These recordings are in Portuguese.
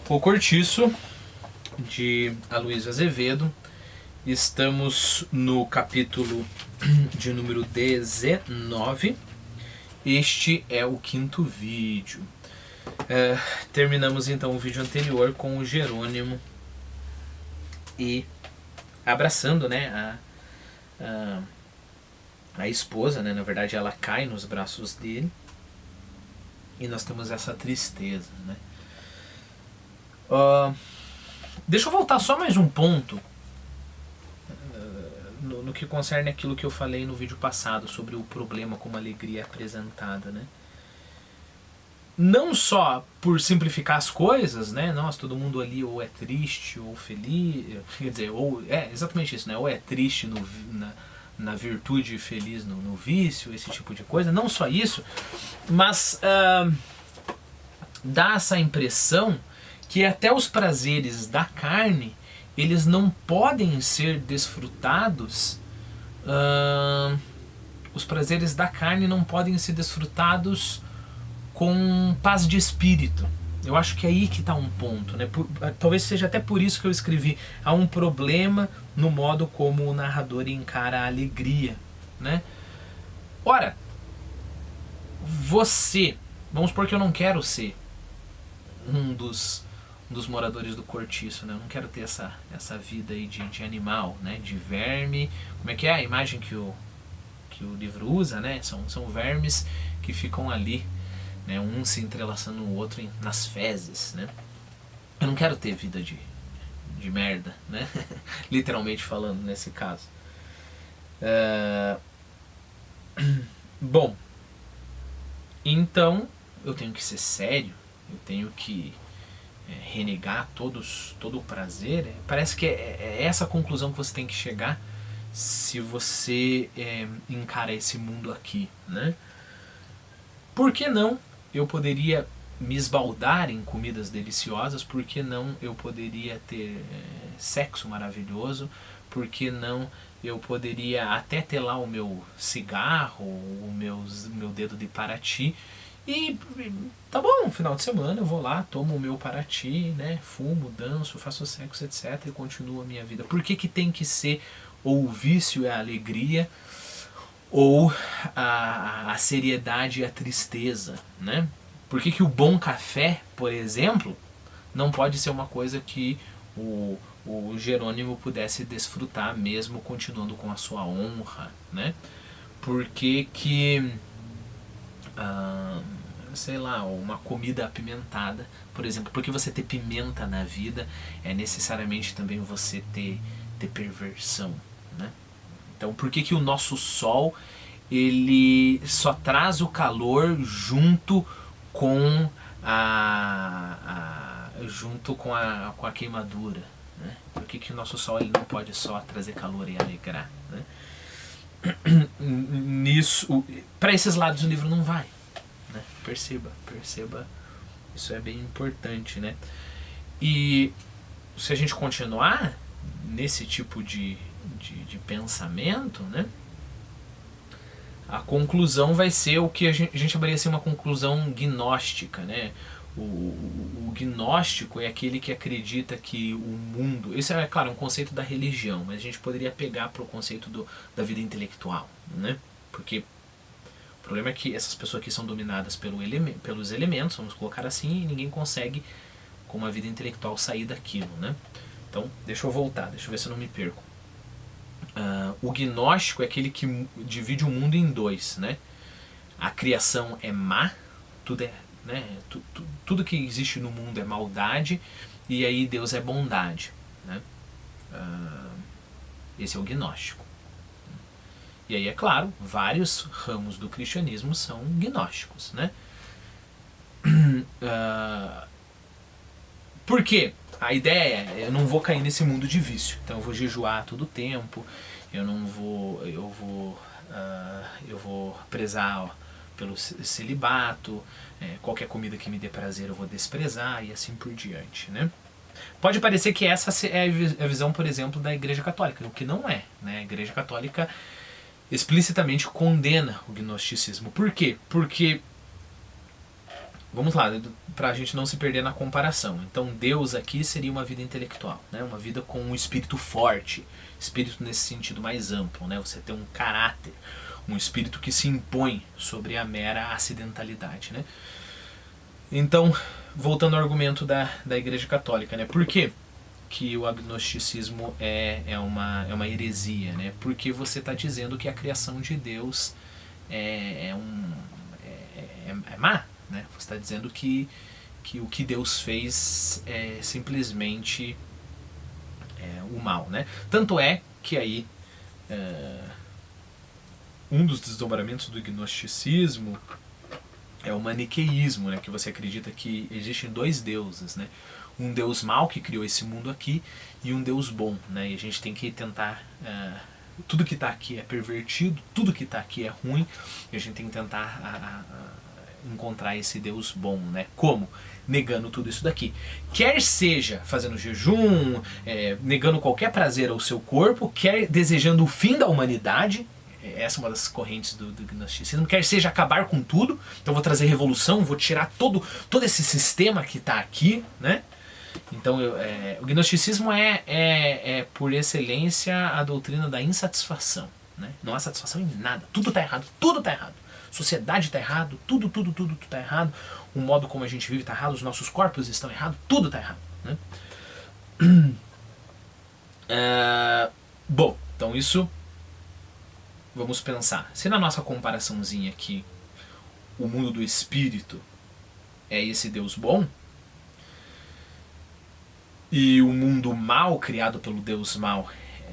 O Cortiço, de Aloysio Azevedo. Estamos no capítulo de número 19. Este é o quinto vídeo. Terminamos então o vídeo anterior com o Jerônimo e abraçando, né, a esposa, né? Na verdade ela cai nos braços dele e nós temos essa tristeza, né? Deixa eu voltar só mais um ponto no que concerne aquilo que eu falei no vídeo passado sobre o problema como a alegria é apresentada, né? Não só por simplificar as coisas, né? Nossa, todo mundo ali ou é triste ou feliz, quer dizer, ou é exatamente isso, né? Ou é triste na virtude e feliz no vício, esse tipo de coisa. Não só isso, mas dá essa impressão que até os prazeres da carne, eles não podem ser desfrutados, os prazeres da carne não podem ser desfrutados com paz de espírito. Eu acho que é aí que está um ponto, né? Talvez seja até por isso que eu escrevi, há um problema no modo como o narrador encara a alegria, né? Ora, vamos supor que eu não quero ser um dos moradores do Cortiço, né? Eu não quero ter essa vida aí de animal, né? De verme. Como é que é a imagem que o livro usa, né? São vermes que ficam ali, né? Um se entrelaçando no outro nas fezes, né? Eu não quero ter vida de merda, né? Literalmente falando nesse caso. Bom, então eu tenho que ser sério, eu tenho que renegar todo o prazer. Parece que é essa a conclusão que você tem que chegar se você encara esse mundo aqui, né? Por que não eu poderia me esbaldar em comidas deliciosas? Por que não eu poderia ter sexo maravilhoso? Por que não eu poderia até ter lá o meu cigarro, o meu dedo de Paraty? E tá bom, final de semana eu vou lá, tomo o meu Paraty, né, fumo, danço, faço sexo, etc. e continuo a minha vida. Por que tem que ser ou o vício e a alegria, ou a seriedade e a tristeza, né? Por que o bom café, por exemplo, não pode ser uma coisa que o Jerônimo pudesse desfrutar mesmo continuando com a sua honra, né? Por que sei lá, uma comida apimentada, por exemplo, porque você ter pimenta na vida é necessariamente também você ter perversão, né? Então, por que o nosso sol ele só traz o calor junto com a queimadura, né? Por que o nosso sol ele não pode só trazer calor e alegrar, né? Nisso, para esses lados o livro não vai, né? Perceba, isso é bem importante, né? E se a gente continuar nesse tipo de pensamento, né, a conclusão vai ser o que a gente chamaria assim uma conclusão gnóstica, né? O gnóstico é aquele que acredita que o mundo... Isso é, claro, um conceito da religião, mas a gente poderia pegar para o conceito da vida intelectual, né? Porque o problema é que essas pessoas aqui são dominadas pelos elementos, vamos colocar assim, e ninguém consegue, com uma vida intelectual, sair daquilo, né? Então, deixa eu voltar, deixa eu ver se eu não me perco. O gnóstico é aquele que divide o mundo em dois, né? A criação é má, tudo é, né? Tudo que existe no mundo é maldade, e aí Deus é bondade, né? Esse é o gnóstico. E aí, é claro, vários ramos do cristianismo são gnósticos, né? Por quê? A ideia é, eu não vou cair nesse mundo de vício, então eu vou jejuar todo o tempo, eu vou prezar pelo celibato, qualquer comida que me dê prazer eu vou desprezar e assim por diante, né? Pode parecer que essa é a visão, por exemplo, da Igreja Católica, o que não é, né? A Igreja Católica explicitamente condena o gnosticismo. Por quê? Porque vamos lá, para a gente não se perder na comparação. Então Deus aqui seria uma vida intelectual, né? Uma vida com um espírito forte, espírito nesse sentido mais amplo, né? Você tem um caráter, um espírito que se impõe sobre a mera acidentalidade, né? Então, voltando ao argumento da Igreja Católica, né? Por que que o agnosticismo é uma heresia, né? Porque você está dizendo que a criação de Deus é má, né? Você está dizendo que o que Deus fez é simplesmente o mal, né? Tanto é que aí um dos desdobramentos do gnosticismo é o maniqueísmo, né? Que você acredita que existem dois deuses, né? Um Deus mau que criou esse mundo aqui e um Deus bom, né? E a gente tem que tentar tudo que está aqui é pervertido, tudo que está aqui é ruim, e a gente tem que tentar encontrar esse Deus bom, né? Como? Negando tudo isso daqui. Quer seja fazendo jejum, negando qualquer prazer ao seu corpo, quer desejando o fim da humanidade. Essa é uma das correntes do gnosticismo. Quer seja acabar com tudo, então vou trazer revolução, vou tirar todo esse sistema que está aqui, né? Então o gnosticismo é por excelência a doutrina da insatisfação, né? Não há satisfação em nada, tudo está errado, tudo está errado. Sociedade está errado, tudo está errado. O modo como a gente vive está errado, os nossos corpos estão errados, tudo está errado, né? Bom, então isso, vamos pensar. Se na nossa comparaçãozinha aqui o mundo do espírito é esse Deus bom, e o mundo mal criado pelo Deus mal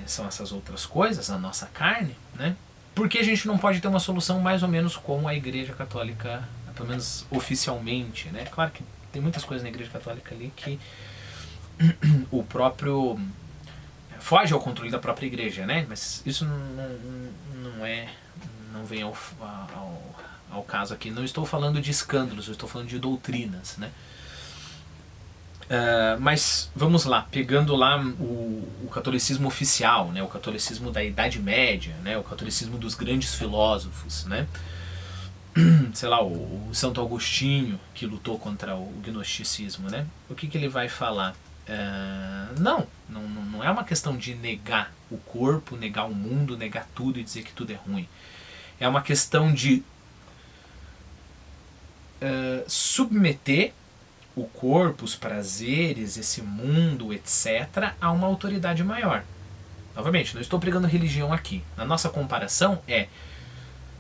são essas outras coisas, a nossa carne, né? Por que a gente não pode ter uma solução mais ou menos como a Igreja Católica, pelo menos oficialmente, né? Claro que tem muitas coisas na Igreja Católica ali que o próprio foge ao controle da própria Igreja, né? Mas isso não vem ao caso aqui. Não estou falando de escândalos, eu estou falando de doutrinas, né? Mas vamos lá, pegando lá o catolicismo oficial, né, o catolicismo da Idade Média, né, o catolicismo dos grandes filósofos, né, sei lá, o Santo Agostinho, que lutou contra o gnosticismo, né, o que ele vai falar? Não é uma questão de negar o corpo, negar o mundo, negar tudo e dizer que tudo é ruim. É uma questão de submeter o corpo, os prazeres, esse mundo, etc., a uma autoridade maior. Novamente, não estou pregando religião aqui. Na nossa comparação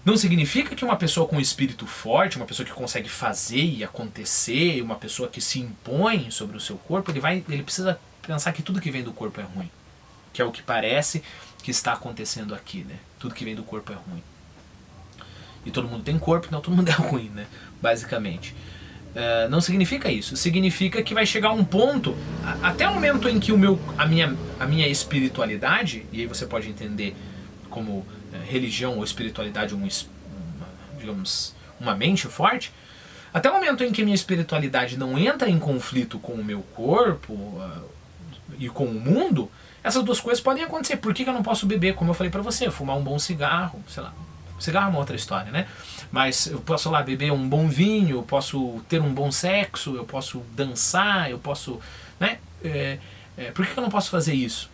não significa que uma pessoa com um espírito forte, uma pessoa que consegue fazer e acontecer, uma pessoa que se impõe sobre o seu corpo, ele precisa pensar que tudo que vem do corpo é ruim. Que é o que parece que está acontecendo aqui, né? Tudo que vem do corpo é ruim. E todo mundo tem corpo, então todo mundo é ruim, né? Basicamente. Não significa isso. Significa que vai chegar um ponto, até o momento em que a minha espiritualidade, e aí você pode entender como religião ou espiritualidade, digamos, uma mente forte, até o momento em que a minha espiritualidade não entra em conflito com o meu corpo e com o mundo, essas duas coisas podem acontecer. Por que eu não posso beber, como eu falei pra você, fumar um bom cigarro, sei lá. Cigarro é uma outra história, né? Mas eu posso lá beber um bom vinho, eu posso ter um bom sexo, eu posso dançar, eu posso, né? Por que eu não posso fazer isso?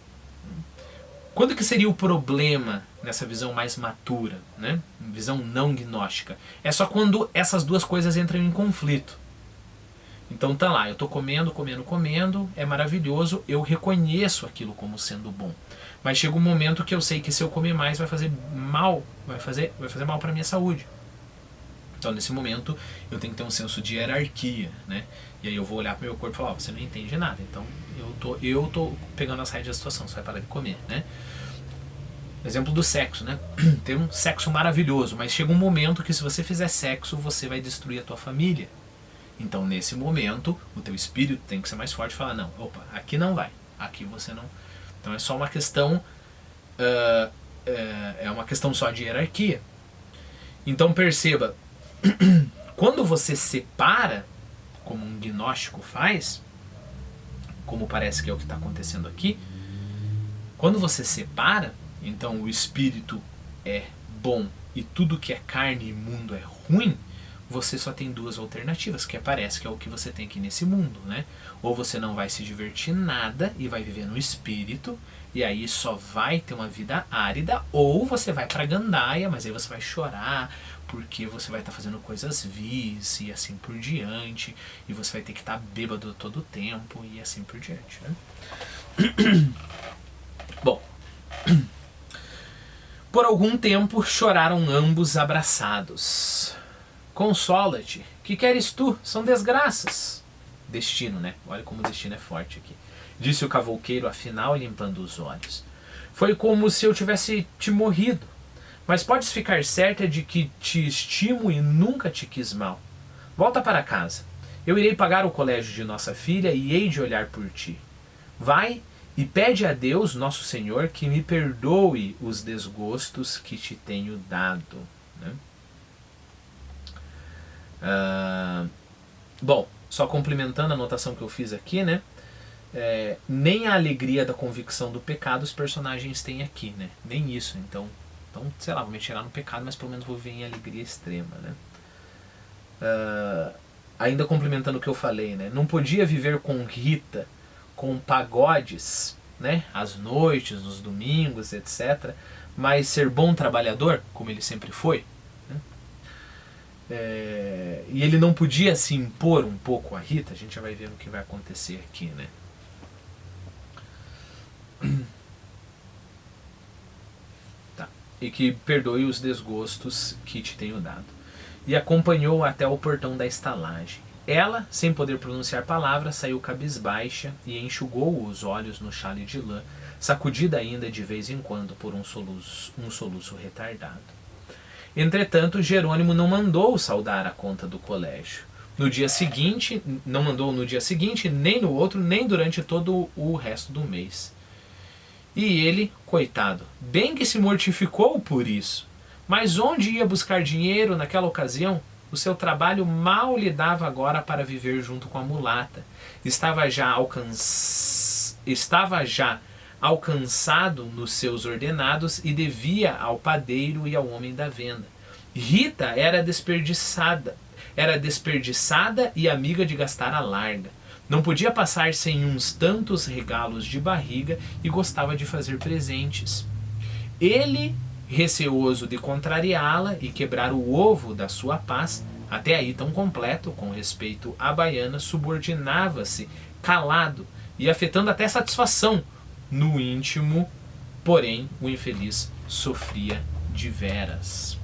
Quando que seria o problema nessa visão mais matura, né? Visão não gnóstica? É só quando essas duas coisas entram em conflito. Então tá lá, eu tô comendo, é maravilhoso, eu reconheço aquilo como sendo bom. Mas chega um momento que eu sei que se eu comer mais vai fazer mal, vai fazer mal para minha saúde. Então nesse momento eu tenho que ter um senso de hierarquia, né? E aí eu vou olhar pro meu corpo e falar, você não entende nada, então eu tô pegando as rédeas da situação, você vai parar de comer, né? Exemplo do sexo, né? Tem um sexo maravilhoso, mas chega um momento que se você fizer sexo, você vai destruir a tua família. Então nesse momento, o teu espírito tem que ser mais forte e falar, não, opa, aqui não vai, aqui você não... Então é só uma questão, é uma questão só de hierarquia. Então perceba, quando você separa, como um gnóstico faz, como parece que é o que está acontecendo aqui, quando você separa, então o espírito é bom e tudo que é carne e mundo é ruim, você só tem duas alternativas, que parece que é o que você tem aqui nesse mundo, né? Ou você não vai se divertir nada e vai viver no espírito, e aí só vai ter uma vida árida, ou você vai pra gandaia, mas aí você vai chorar, porque você vai estar fazendo coisas vis e assim por diante, e você vai ter que estar bêbado todo o tempo e assim por diante, né? Bom, por algum tempo choraram ambos abraçados. Consola-te, que queres tu? São desgraças. Destino, né? Olha como o destino é forte aqui. Disse o cavouqueiro, afinal, limpando os olhos. Foi como se eu tivesse te morrido. Mas podes ficar certa de que te estimo e nunca te quis mal. Volta para casa. Eu irei pagar o colégio de nossa filha e hei de olhar por ti. Vai e pede a Deus, nosso Senhor, que me perdoe os desgostos que te tenho dado. Né? Bom, só complementando a anotação que eu fiz aqui, né? Nem a alegria da convicção do pecado os personagens têm aqui, né? Nem isso. Então, sei lá, vou me tirar no pecado, mas pelo menos vou viver em alegria extrema, né? Ainda complementando o que eu falei, né? Não podia viver com Rita, com pagodes, né? Às noites, nos domingos, etc. Mas ser bom trabalhador, como ele sempre foi. Né? E ele não podia se impor um pouco a Rita. A gente já vai ver o que vai acontecer aqui, né? Tá. E que perdoe os desgostos que te tenho dado. E acompanhou até o portão da estalagem. Ela, sem poder pronunciar palavras, saiu cabisbaixa e enxugou os olhos no chale de lã, sacudida ainda de vez em quando por um soluço retardado. Entretanto, Jerônimo não mandou saudar a conta do colégio. No dia seguinte, não mandou no dia seguinte, nem no outro, nem durante todo o resto do mês. E ele, coitado, bem que se mortificou por isso. Mas onde ia buscar dinheiro naquela ocasião? O seu trabalho mal lhe dava agora para viver junto com a mulata. Estava já alcançado nos seus ordenados e devia ao padeiro e ao homem da venda. Rita era desperdiçada e amiga de gastar a larga. Não podia passar sem uns tantos regalos de barriga e gostava de fazer presentes. Ele, receoso de contrariá-la e quebrar o ovo da sua paz, até aí tão completo com respeito à baiana, subordinava-se calado e afetando até satisfação. No íntimo, porém, o infeliz sofria de veras.